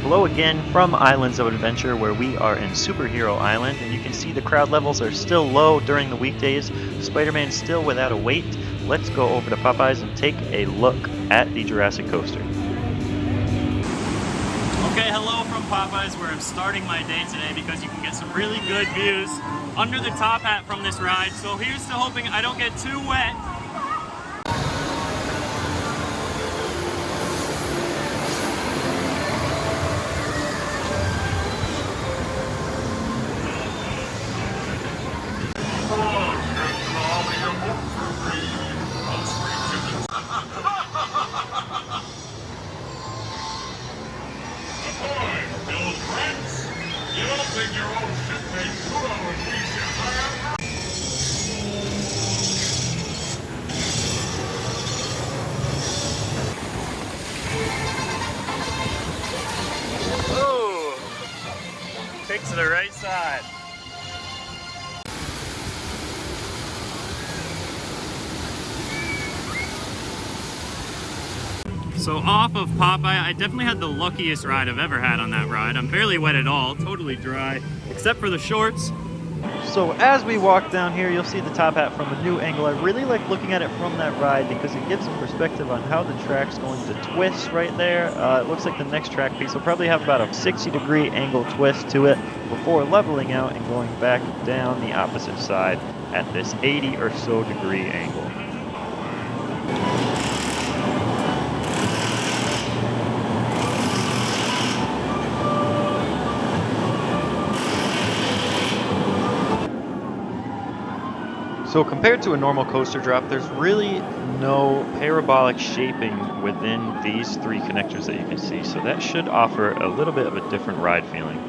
Hello again from Islands of Adventure, where we are in Superhero Island, and you can see the crowd levels are still low during the weekdays. Spider-Man's still without a wait. Let's go over to Popeyes and take a look at the Jurassic Coaster. Okay, hello from Popeyes, where I'm starting my day today because you can get some really good views under the top hat from this ride. So here's to hoping I don't get too wet. Oh, take to the right side. So off of Popeye, I definitely had the luckiest ride I've ever had on that ride. I'm barely wet at all, totally dry, except for the shorts. So as we walk down here, you'll see the top hat from a new angle. I really like looking at it from that ride because it gives a perspective on how the track's going to twist right there. It looks like the next track piece will probably have about a 60-degree angle twist to it before leveling out and going back down the opposite side at this 80 or so degree angle. So compared to a normal coaster drop, there's really no parabolic shaping within these three connectors that you can see. So that should offer a little bit of a different ride feeling.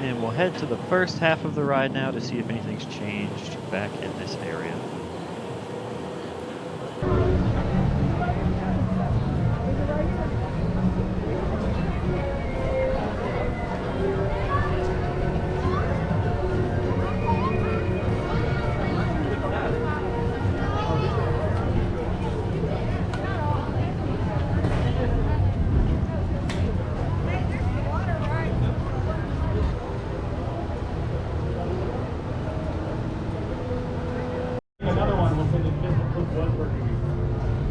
And we'll head to the first half of the ride now to see if anything's changed back in this area.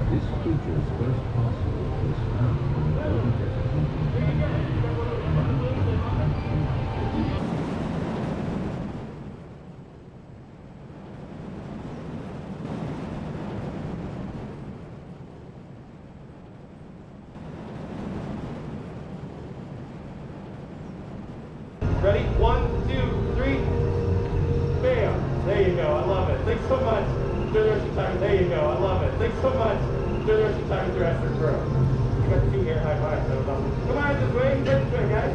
This creature's first fossil was found in the Golden Ready? 1, 2, 3. Bam! There you go. I love it. Thanks so much. Enjoy the rest of your time. There you go. I love it. Thanks so much. Enjoy the rest of your time, Jurassic World. You got 2 here. High five. That was awesome. Come on, this way. This way, guys.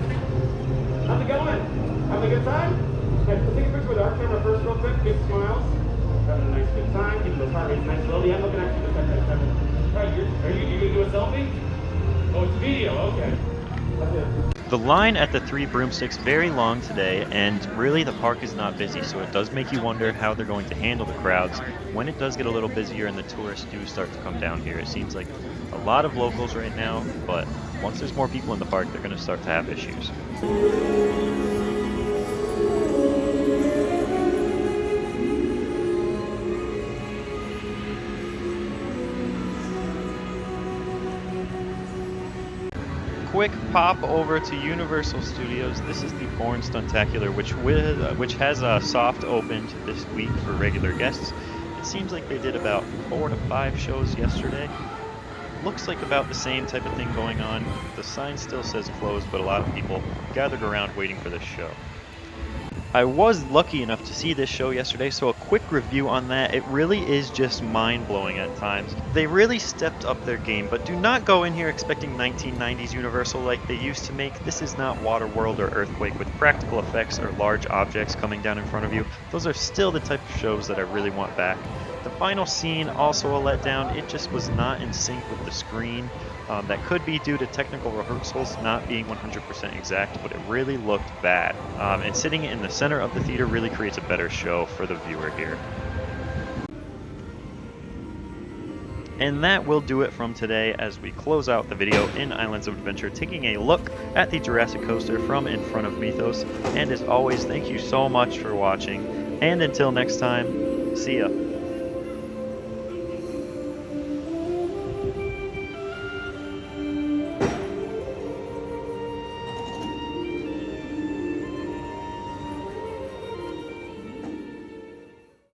How's it going? Having a good time? Okay, let's take a picture with our camera first, real quick. Big smiles. Having a nice good time. Keeping those heart rates nice and slowly. I'm looking at you. Right, are you gonna do a selfie? Oh, it's video. Okay. That's it. The line at the 3 Broomsticks very long today, and really the park is not busy, so it does make you wonder how they're going to handle the crowds when it does get a little busier and the tourists do start to come down here. It seems like a lot of locals right now, but once there's more people in the park, they're going to start to have issues. Quick pop over to Universal Studios. This is the Born Stuntacular, which has a soft opened this week for regular guests. It seems like they did about 4 to 5 shows yesterday. Looks like about the same type of thing going on. The sign still says closed, but a lot of people gathered around waiting for this show. I was lucky enough to see this show yesterday, so a quick review on that. It really is just mind-blowing at times. They really stepped up their game, but do not go in here expecting 1990s Universal like they used to make. This is not Waterworld or Earthquake with practical effects or large objects coming down in front of you. Those are still the type of shows that I really want back. The final scene, also a letdown. It just was not in sync with the screen. That could be due to technical rehearsals not being 100% exact, but it really looked bad. And sitting in the center of the theater really creates a better show for the viewer here. And that will do it from today as we close out the video in Islands of Adventure, taking a look at the Jurassic Coaster from in front of Mythos. And as always, thank you so much for watching. And until next time, see ya.